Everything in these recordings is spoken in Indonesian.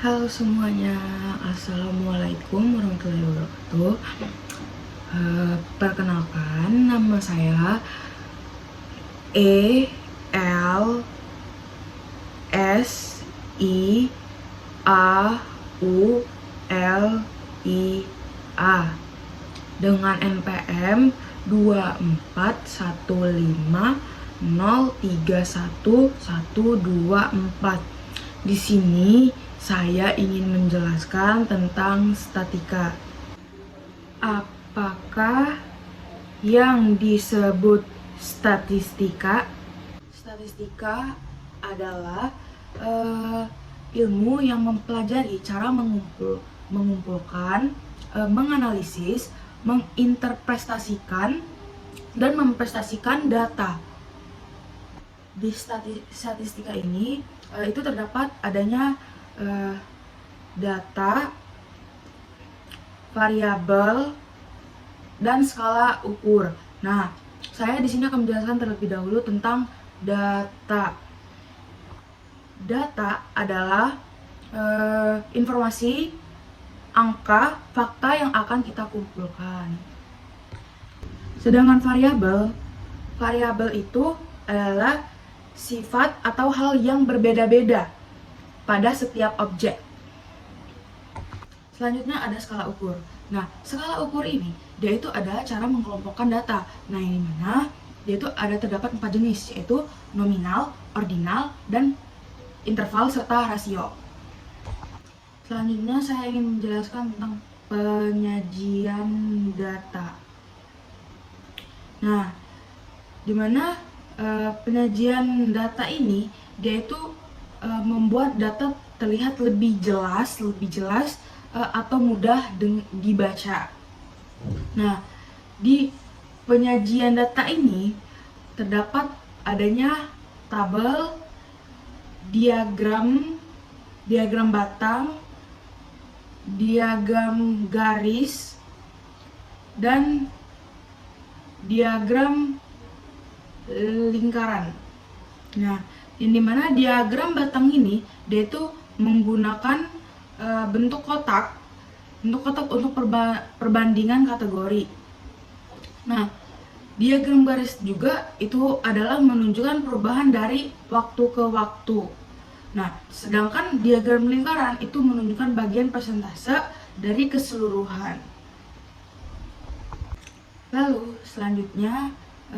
Halo semuanya, Assalamualaikum warahmatullahi wabarakatuh. Perkenalkan, nama saya ELSIAULIA dengan NPM 24150311124. Di sini saya ingin menjelaskan tentang statika. Apakah yang disebut statistika? Statistika adalah ilmu yang mempelajari cara mengumpulkan, menganalisis, menginterpretasikan, dan memprestasikan data. Di statistika ini itu terdapat adanya data, variabel, dan skala ukur. Nah, saya di sini akan menjelaskan terlebih dahulu tentang data. Data adalah informasi, angka, fakta yang akan kita kumpulkan. Sedangkan variabel itu adalah sifat atau hal yang berbeda-beda pada setiap objek. Selanjutnya ada skala ukur. Nah, skala ukur ini dia itu adalah cara mengelompokkan data. Nah, ini mana dia itu terdapat 4 jenis, yaitu nominal, ordinal, dan interval serta rasio. Selanjutnya saya ingin menjelaskan tentang penyajian data. Nah, dimana penyajian data ini dia itu membuat data terlihat lebih jelas atau mudah dibaca. Nah, di penyajian data ini terdapat adanya tabel, diagram batang, diagram garis, dan diagram lingkaran. Nah, yang dimana diagram batang ini dia itu menggunakan bentuk kotak untuk perbandingan kategori. Nah, diagram garis juga itu adalah menunjukkan perubahan dari waktu ke waktu. Nah, sedangkan diagram lingkaran itu menunjukkan bagian persentase dari keseluruhan. Lalu selanjutnya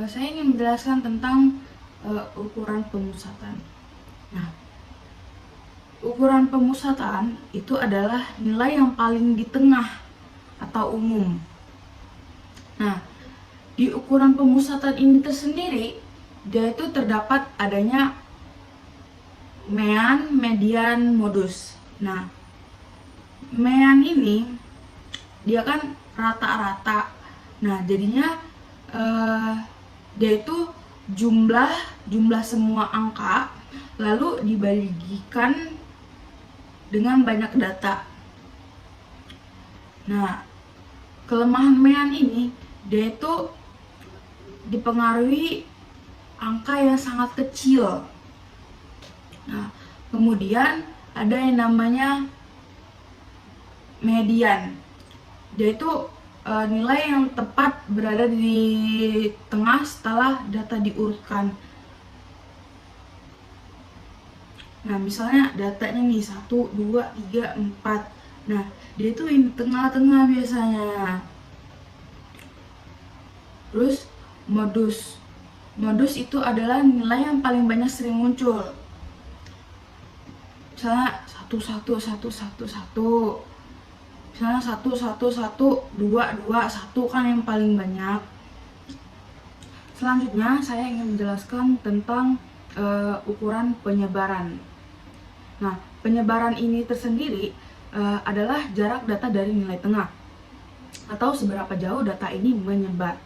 saya ingin menjelaskan tentang ukuran pemusatan. Nah, ukuran pemusatan itu adalah nilai yang paling di tengah atau umum. Nah, di ukuran pemusatan ini tersendiri, dia itu terdapat adanya mean, median, modus. Nah, mean ini dia kan rata-rata. Nah, jadinya dia itu jumlah semua angka lalu dibagikan dengan banyak data. Nah, kelemahan mean ini dia itu dipengaruhi angka yang sangat kecil. Nah, kemudian ada yang namanya median. Dia itu nilai yang tepat berada di tengah setelah data diurutkan. Nah, misalnya datanya nih 1, 2, 3, 4. Nah, dia itu di tengah-tengah biasanya. Terus modus itu adalah nilai yang paling banyak sering muncul. Misalnya 1, 1, 1, 1, 1. Misalnya 1, 1, 1, 2, 2, 1 kan yang paling banyak. Selanjutnya saya ingin menjelaskan tentang ukuran penyebaran. Nah, penyebaran ini tersendiri adalah jarak data dari nilai tengah atau seberapa jauh data ini menyebar.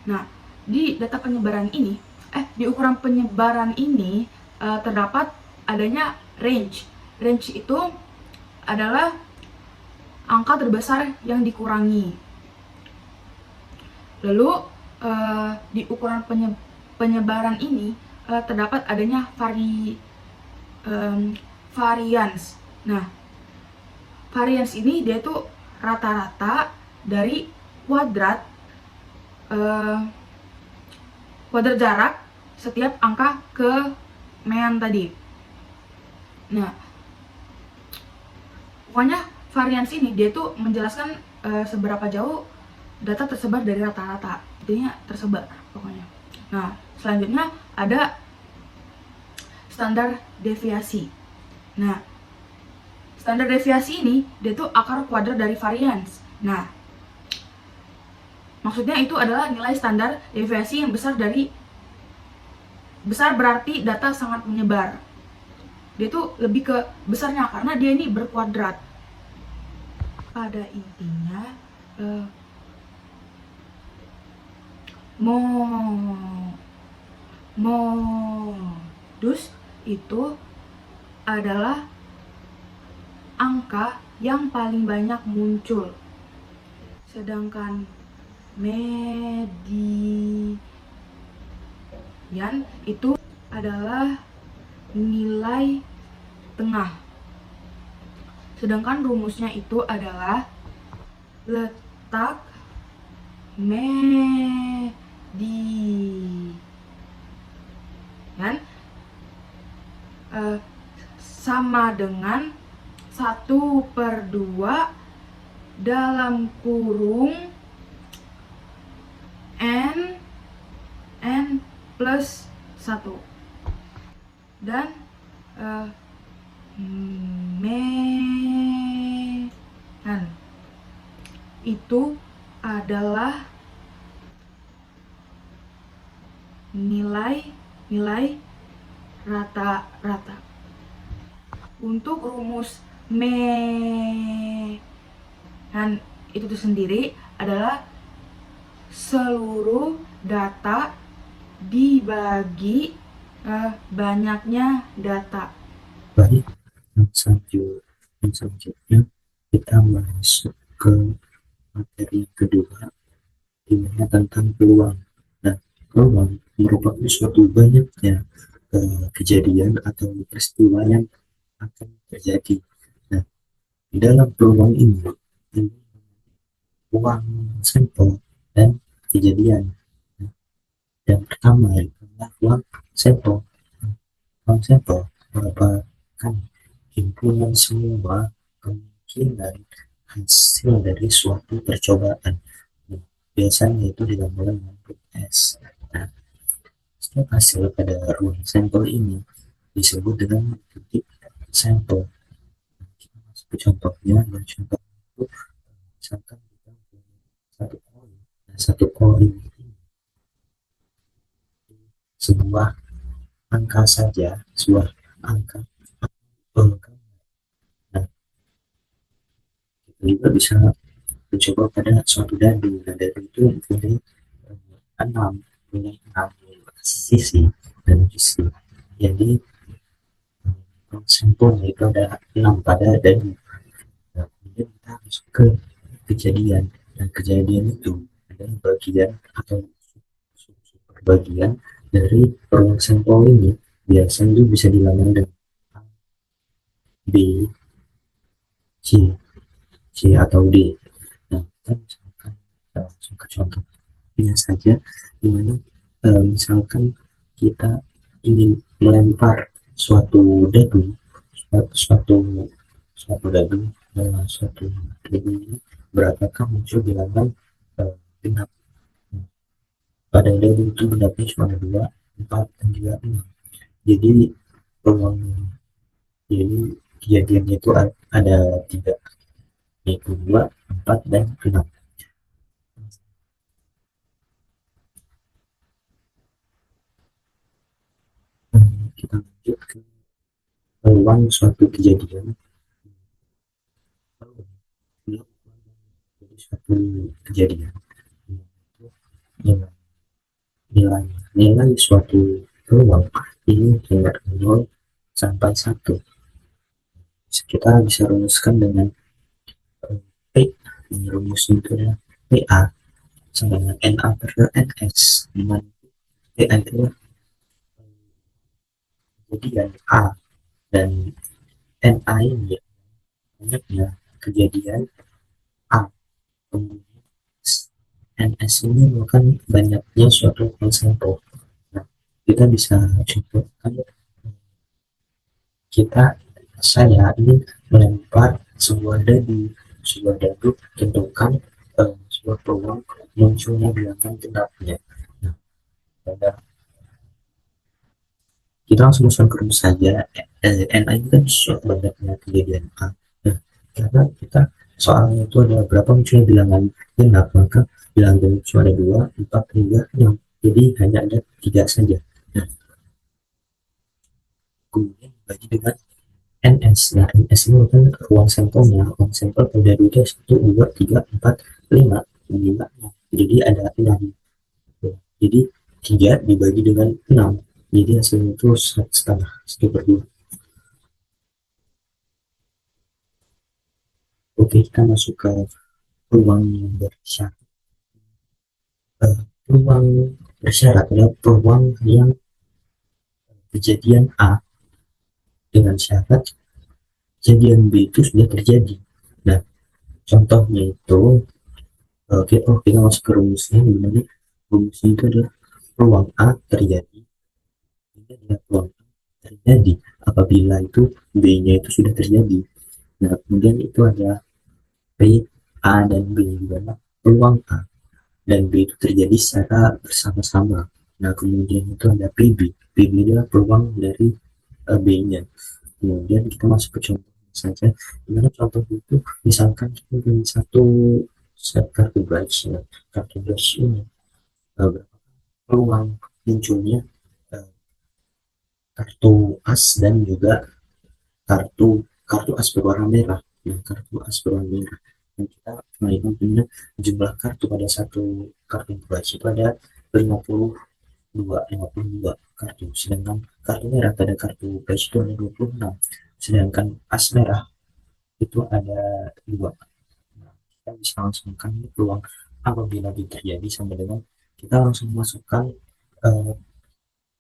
Nah, di data penyebaran ini, di ukuran penyebaran ini terdapat adanya range. Range itu adalah angka terbesar yang dikurangi. Lalu di ukuran penyebaran ini terdapat adanya varians. Nah, varians ini dia tuh rata-rata dari kuadrat kuadrat jarak setiap angka kemean tadi. Nah, pokoknya varians ini dia tuh menjelaskan seberapa jauh data tersebar dari rata-rata, intinya tersebar pokoknya. Nah, selanjutnya ada standar deviasi. Nah, standar deviasi ini dia tuh akar kuadrat dari varians. Nah, maksudnya itu adalah nilai standar deviasi yang besar berarti data sangat menyebar. Dia tuh lebih ke besarnya karena dia ini berkuadrat. Pada intinya modus itu adalah angka yang paling banyak muncul, sedangkan median itu adalah nilai tengah. Sedangkan rumusnya itu adalah letak median sama dengan 1/2 dalam kurung n plus 1 dan median itu adalah nilai rata-rata. Untuk rumus median itu sendiri adalah seluruh data dibagi banyaknya data. Baik, selanjutnya kita masuk ke materi yang kedua, di mana tentang peluang. Nah, peluang merupakan suatu banyaknya kejadian atau peristiwa yang akan terjadi. Nah, di dalam peluang ini, peluang sampel dan kejadian. Nah, yang pertama adalah peluang sampel. Peluang sampel merupakan himpunan semua kemungkinan hasil dari suatu percobaan. Nah, biasanya itu digabungkan dengan bentuk S. Nah, setiap hasil pada ruang sampel ini disebut dengan titik sampel. Kita masuk ke contohnya, dan contoh itu misalkan kita punya satu koin. Nah, satu koin ini sebuah angka saja, sebuah angka. Nah, kita juga bisa mencoba pada suatu dadu. Nah, dadu itu mempunyai enam, punya enam sisi dan sisi. Jadi sampelnya itu ada 6 pada dadu. Nah, kemudian kita masuk ke kejadian. Dan kejadian itu adalah bagian atau bagian dari ruang sampel ini. Biasanya itu bisa dilakukan dengan A, B, C, C atau D. Nah, kita misalkan langsung ke contohnya saja, dimana misalkan kita ingin melempar suatu dadu, suatu suatu dadu, suatu dadu ini berapakah muncul bilangan genap. Pada dadu itu genapnya cuma ada 2, 4, dan juga 6. Jadi peluang jadi kejadiannya itu ada 3, yaitu 2, 4, dan 6. Kita lanjut ke peluang suatu kejadian. Jadi suatu kejadian nilai suatu peluang ini tingkat 0 sampai 1. Kita bisa rumuskan dengan P. Rumusnya itu adalah PA sama dengan NA per NS, di mana PA itu kejadian A dan NA ini banyaknya kejadian A. Kemudian NS ini merupakan banyaknya suatu sampel. Nah, kita bisa contohkan, kita saya ingin melempar sebuah dadu, tentukan sebuah peluang munculnya bilangan genapnya. Nah, pada kita langsung masuk ke rumus saja. NA ini kan banyaknya kejadian A. Nah, karena kita soalnya itu ada berapa munculnya bilangan genap, maka bilangan genap itu ada 2, 4, 3, 6. Jadi hanya ada 3 saja. Nah, kemudian dibagi dengan NS. Nah, NS ini kan ruang sampelnya. Ruang sampel pada 2, 1, 2, 3, 4, 5. Jadi ada 6. Jadi 3 dibagi dengan 6. Jadi hasilnya itu 1,5. 1/2. Oke, kita masuk ke peluang bersyarat. Peluang bersyarat adalah peluang yang kejadian A dengan syarat kejadian B itu sudah terjadi. Nah, contohnya itu, kita masuk ke rumusnya, di mana rumusnya itu adalah peluang A terjadi. Ini adalah peluang A terjadi apabila itu B-nya itu sudah terjadi. Nah, kemudian itu ada P, A, dan B, di mana peluang A dan B itu terjadi secara bersama-sama. Nah, kemudian itu ada PB. PB adalah peluang dari B-nya. Kemudian kita masuk ke contoh saja. Dimana contoh itu, misalkan kita punya satu set kartu brush. Nah, kartu brush ini peluang munculnya uh, kartu as dan juga kartu kartu as berwarna merah. Nah, kartu as berwarna merah. Dan kita mengenai punya jumlah kartu pada satu kartu brush itu ada 52 kartu, sedangkan kartu merah pada kartu brush itu ada 26, sedangkan as merah itu ada 2. Nah, kita bisa langsungkan peluang apabila itu terjadi sama dengan kita langsung masukkan,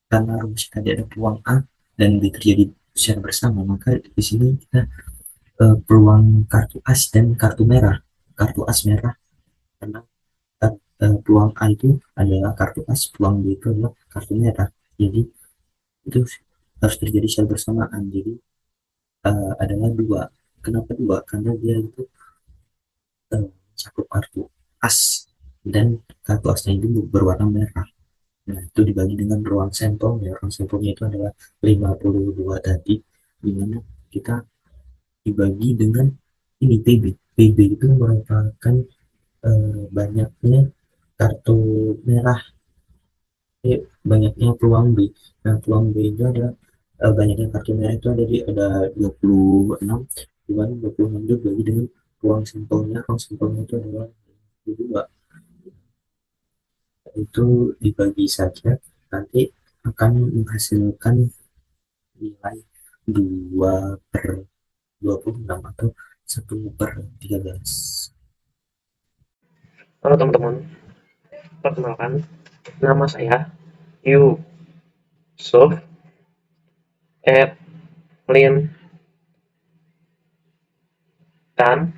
karena rumus tadi ada peluang A dan B terjadi secara bersama, maka di sini kita peluang kartu as dan kartu as merah, karena peluang A itu adalah kartu as, peluang B itu adalah kartu merah. Jadi itu harus terjadi secara bersamaan. Jadi adalah 2. Kenapa 2? Karena dia itu satu kartu as dan kartu asnya itu berwarna merah. Nah, itu dibagi dengan ruang sampelnya. Ruang sampelnya itu adalah 52 tadi, dimana kita dibagi dengan ini PB. PB itu merupakan banyaknya kartu merah, banyaknya peluang B. Nah, peluang B itu adalah banyaknya kartu merah itu ada 26, dimana 26 itu dibagi dengan ruang sampelnya. Ruang sampelnya itu adalah 2. Itu dibagi saja, nanti akan menghasilkan nilai 2/26 atau 1/13. Halo teman-teman, perkenalkan, nama saya Yusuf Edlin, dan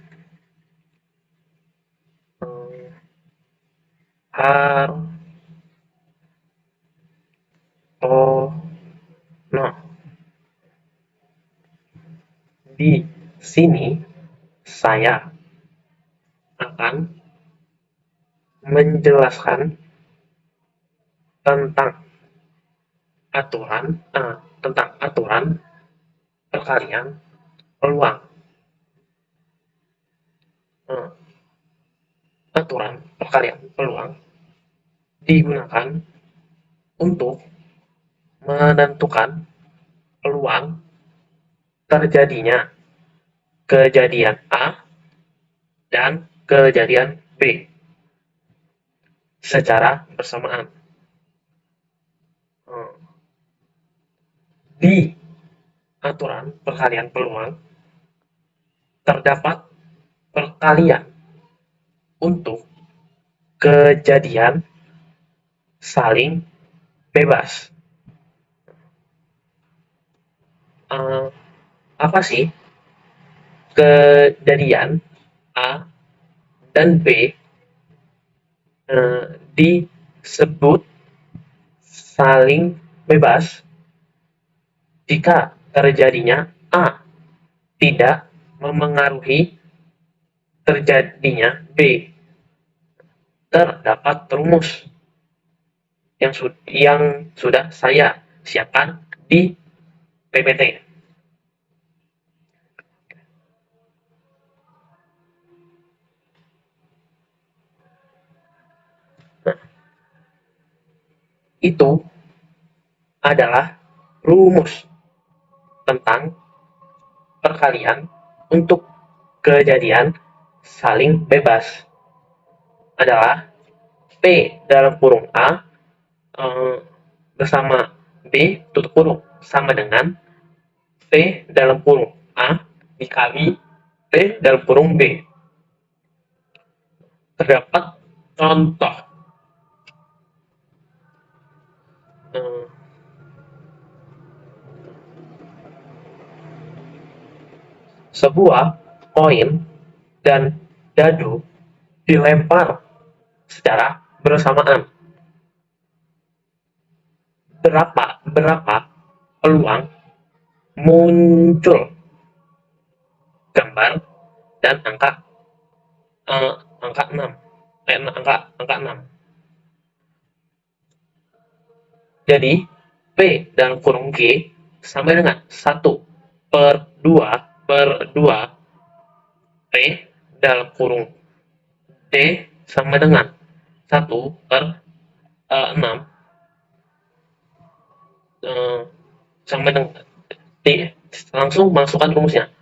Hartono. Di sini saya akan menjelaskan tentang aturan perkalian peluang. Aturan perkalian peluang digunakan untuk menentukan peluang terjadinya kejadian A dan kejadian B secara bersamaan. Di aturan perkalian peluang terdapat perkalian untuk kejadian saling bebas. Apa sih kejadian A dan B disebut saling bebas jika terjadinya A tidak memengaruhi terjadinya B. Terdapat rumus yang sudah saya siapkan di PPT. Nah, itu adalah rumus tentang perkalian untuk kejadian saling bebas. Adalah P dalam kurung A bersama B tutup kurung sama dengan P dalam kurung A dikali P dalam kurung B. Terdapat contoh. Sebuah koin dan dadu dilempar secara bersamaan. Berapa peluang muncul gambar dan angka 6. Angka 6. Jadi P dalam kurung G sama dengan 1/2 P dalam kurung D sama dengan 1/6 sama dengan D. Langsung masukkan rumusnya.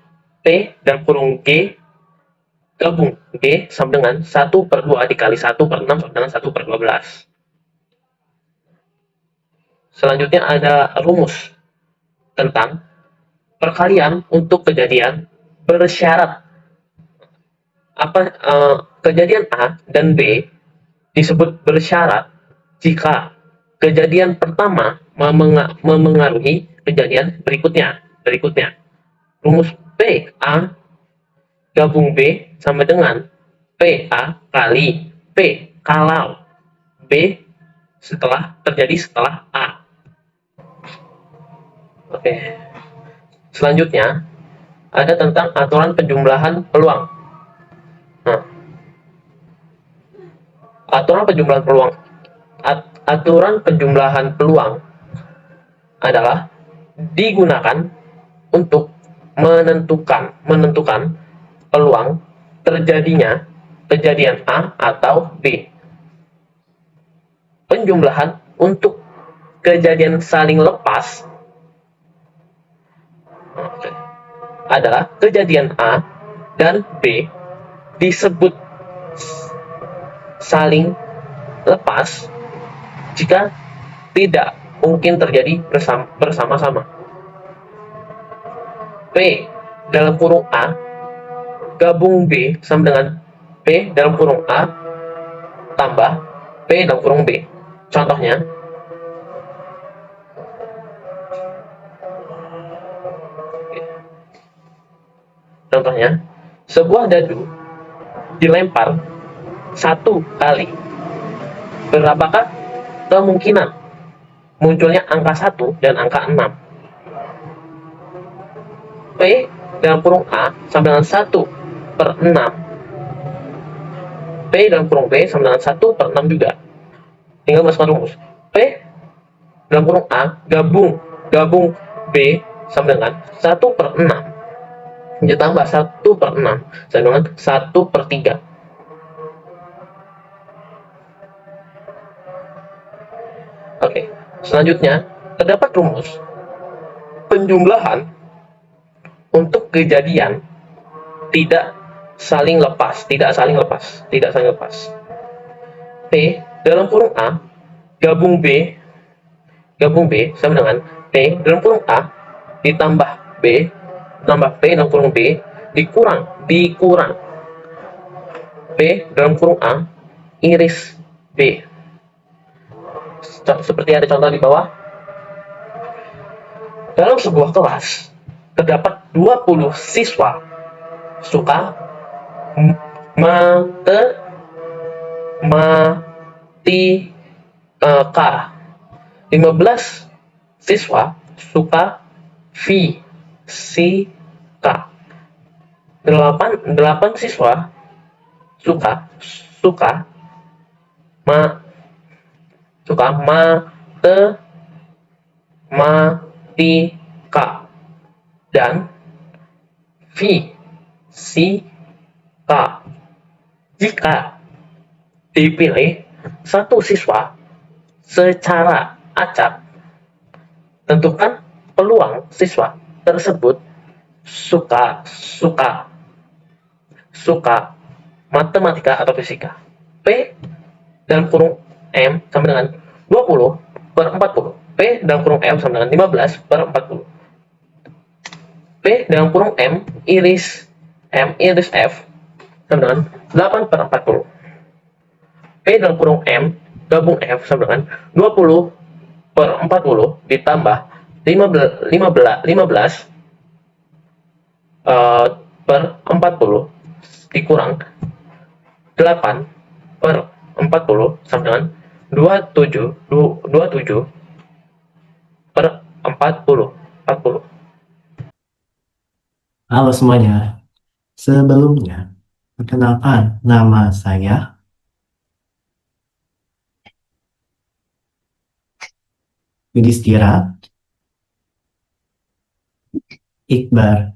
P dalam kurung G gabung G sama dengan 1/2 dikali 1/6 sama dengan 1/12. Selanjutnya ada rumus tentang perkalian untuk kejadian bersyarat. Kejadian A dan B disebut bersyarat jika kejadian pertama memengaruhi kejadian berikutnya. Rumus P A gabung B sama dengan P A kali P kalau B terjadi setelah A. Oke. Selanjutnya ada tentang aturan penjumlahan peluang. Nah, aturan penjumlahan peluang adalah digunakan untuk menentukan peluang terjadinya kejadian A atau B. Penjumlahan untuk kejadian saling lepas adalah kejadian A dan B disebut saling lepas jika tidak mungkin terjadi bersama-sama. P dalam kurung A gabung B sama dengan P dalam kurung A tambah P dalam kurung B. Contohnya, sebuah dadu dilempar 1 kali. Berapakah kemungkinan munculnya angka 1 dan angka 6? P dalam kurung A sama dengan 1/6. P dalam kurung B sama dengan 1/6 juga. Tinggal masukkan rumus. P dalam kurung A gabung B sama dengan 1/6. Ditambah 1/6 sama dengan 1/3. Oke, selanjutnya terdapat rumus penjumlahan untuk kejadian tidak saling lepas. P dalam kurung A gabung B sama dengan P dalam kurung A ditambah B tambah P dalam kurung B dikurang P dalam kurung A iris B. Seperti ada contoh di bawah. Dalam sebuah kelas terdapat 20 siswa suka matematika. 15 siswa suka fisika. 8 siswa suka ma suka matematika dan fisika. Jika dipilih satu siswa secara acak, tentukan peluang siswa tersebut suka matematika atau fisika. P dalam kurung M sama dengan 20/40. P dalam kurung M sama dengan 15/40. P dalam kurung M iris F sama dengan 8/40. P dalam kurung M gabung F sama dengan 20/40 ditambah 15/40 dikurang 8/40 sama dengan 27/40. Halo semuanya, sebelumnya perkenalkan nama saya Yudhistira Iqbar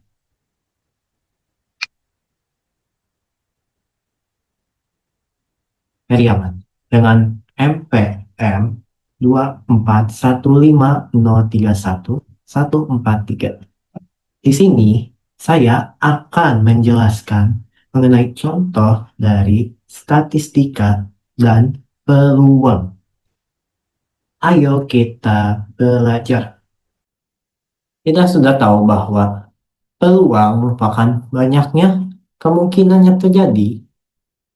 Heriawan dengan MPM 2415031 Di sini saya akan menjelaskan mengenai contoh dari statistika dan peluang. Ayo kita belajar. Kita sudah tahu bahwa peluang merupakan banyaknya kemungkinan yang terjadi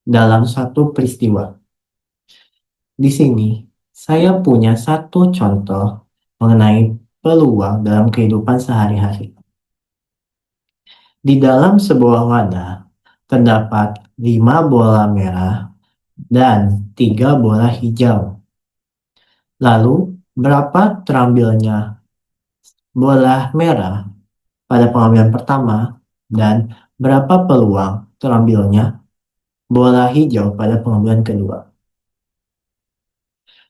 dalam satu peristiwa. Di sini saya punya satu contoh mengenai peluang dalam kehidupan sehari-hari. Di dalam sebuah wadah terdapat 5 bola merah dan 3 bola hijau. Lalu, berapa terambilnya bola merah pada pengambilan pertama dan berapa peluang terambilnya bola hijau pada pengambilan kedua?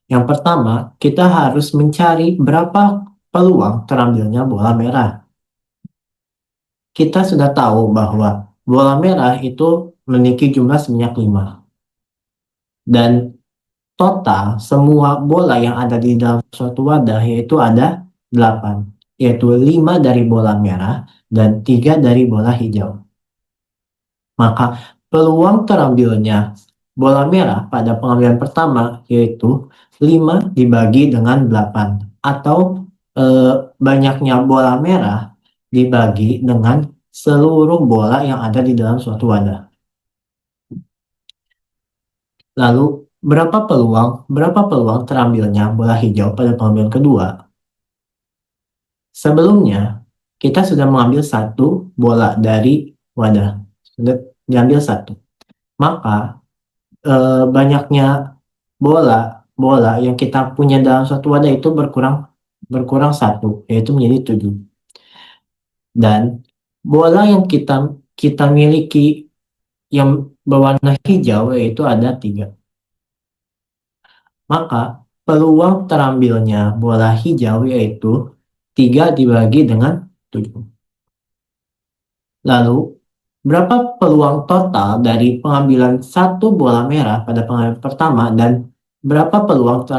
Yang pertama, kita harus mencari berapa peluang terambilnya bola merah. Kita sudah tahu bahwa bola merah itu memiliki jumlah sebanyak 5. Dan total semua bola yang ada di dalam suatu wadah yaitu ada 8. Yaitu 5 dari bola merah dan 3 dari bola hijau. Maka peluang terambilnya bola merah pada pengambilan pertama yaitu 5 dibagi dengan 8. Atau banyaknya bola merah dibagi dengan seluruh bola yang ada di dalam suatu wadah. Lalu, berapa peluang terambilnya bola hijau pada pengambilan kedua? Sebelumnya, kita sudah mengambil satu bola dari wadah. Sudah diambil satu. Maka, banyaknya bola yang kita punya dalam suatu wadah itu berkurang satu, yaitu menjadi 7. Dan bola yang kita miliki yang berwarna hijau yaitu ada 3. Maka peluang terambilnya bola hijau yaitu 3 dibagi dengan 7. Lalu, berapa peluang total dari pengambilan satu bola merah pada pengambilan pertama dan berapa peluang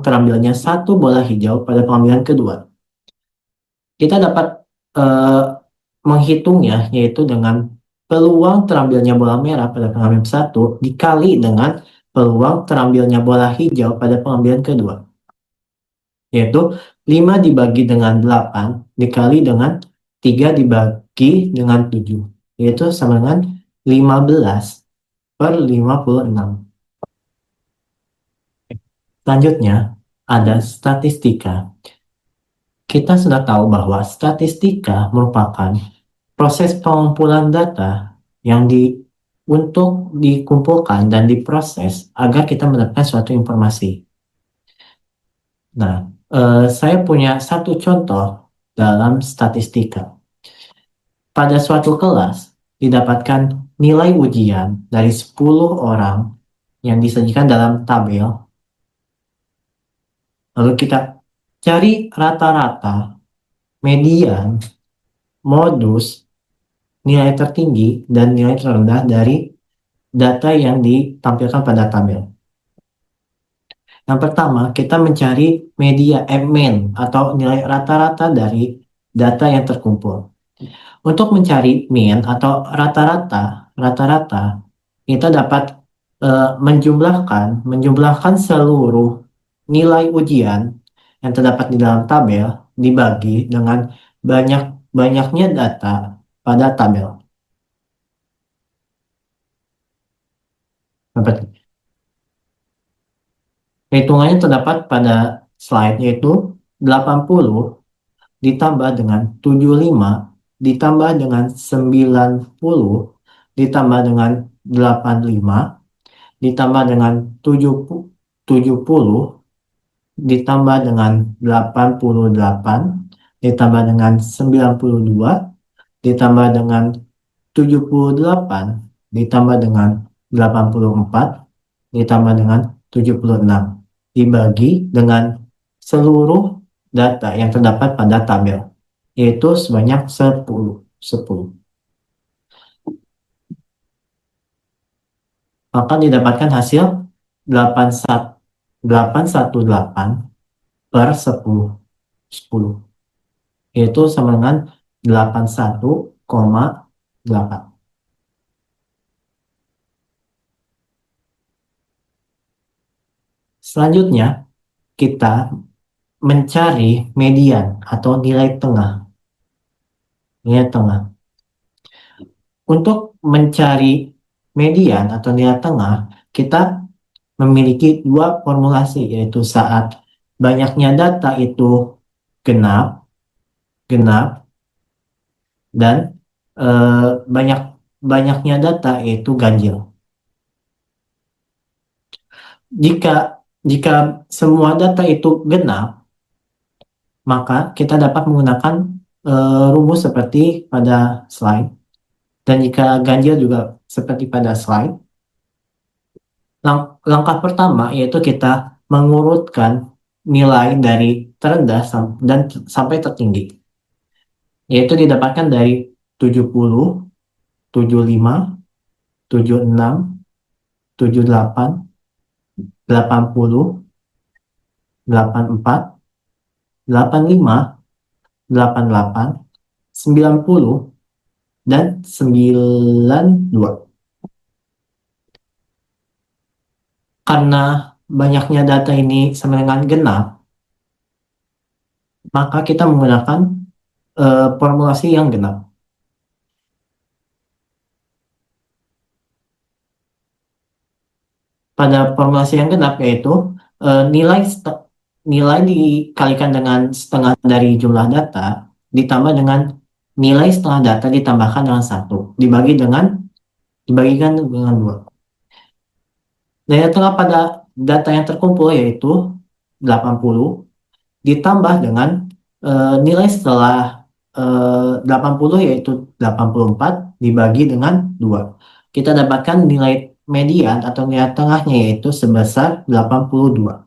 terambilnya satu bola hijau pada pengambilan kedua? Kita dapat menghitungnya yaitu dengan peluang terambilnya bola merah pada pengambilan 1 dikali dengan peluang terambilnya bola hijau pada pengambilan kedua. Yaitu 5 dibagi dengan 8 dikali dengan 3 dibagi dengan 7. Yaitu sama dengan 15/56. Selanjutnya ada statistika. Kita sudah tahu bahwa statistika merupakan proses pengumpulan data untuk dikumpulkan dan diproses agar kita mendapatkan suatu informasi. Nah, saya punya satu contoh dalam statistika. Pada suatu kelas didapatkan nilai ujian dari 10 orang yang disajikan dalam tabel. Lalu kita cari rata-rata, median, modus, nilai tertinggi, dan nilai terendah dari data yang ditampilkan pada tabel. Yang pertama, kita mencari mean atau nilai rata-rata dari data yang terkumpul. Untuk mencari mean atau rata-rata, kita dapat menjumlahkan seluruh nilai ujian yang terdapat di dalam tabel dibagi dengan banyaknya data pada tabel. Hitungannya terdapat pada slide, yaitu 80 ditambah dengan 75 ditambah dengan 90 ditambah dengan 85 ditambah dengan 70 ditambah dengan 88 ditambah dengan 92 ditambah dengan 78 ditambah dengan 84 ditambah dengan 76 dibagi dengan seluruh data yang terdapat pada tabel, yaitu sebanyak 10. Maka didapatkan hasil 818 per 10, yaitu sama dengan 81,8. Selanjutnya, kita mencari median atau nilai tengah. Untuk mencari median atau nilai tengah, kita memiliki dua formulasi, yaitu saat banyaknya data itu genap dan banyaknya data itu ganjil. Jika semua data itu genap, maka kita dapat menggunakan rumus seperti pada slide. Dan jika ganjil juga seperti pada slide. Langkah pertama yaitu kita mengurutkan nilai dari terendah dan sampai tertinggi. Yaitu didapatkan dari 70, 75, 76, 78, 80, 84, 85, 88, 90, dan 92. Karena banyaknya data ini sama dengan genap, maka kita menggunakan formulasi yang genap. Pada formulasi yang genap yaitu nilai dikalikan dengan setengah dari jumlah data ditambah dengan nilai setengah data ditambahkan dengan 1 dibagikan dengan 2. Nilai tengah pada data yang terkumpul yaitu 80 ditambah dengan nilai setelah 80 yaitu 84 dibagi dengan 2. Kita dapatkan nilai median atau nilai tengahnya yaitu sebesar 82.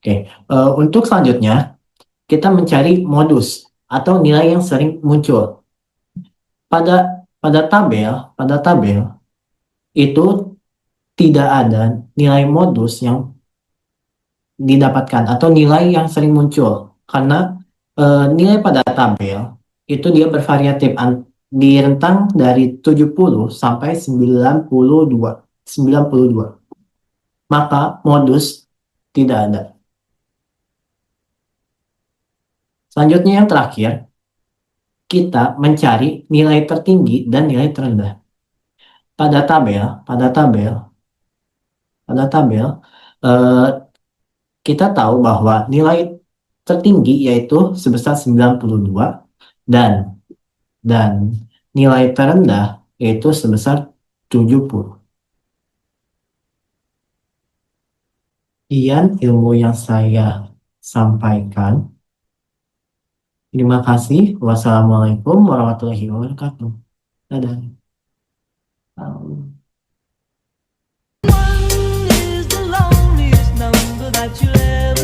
Oke, untuk selanjutnya kita mencari modus atau nilai yang sering muncul. Pada tabel itu tidak ada nilai modus yang didapatkan atau nilai yang sering muncul karena nilai pada tabel itu dia bervariatif di rentang dari 70 sampai 92. Maka modus tidak ada. Selanjutnya yang terakhir, kita mencari nilai tertinggi dan nilai terendah. Pada tabel kita tahu bahwa nilai tertinggi yaitu sebesar 92 dan nilai terendah yaitu sebesar 70. Sekian ilmu yang saya sampaikan. Terima kasih. Wassalamualaikum warahmatullahi wabarakatuh. Dadah. One is the loneliest number that you'll ever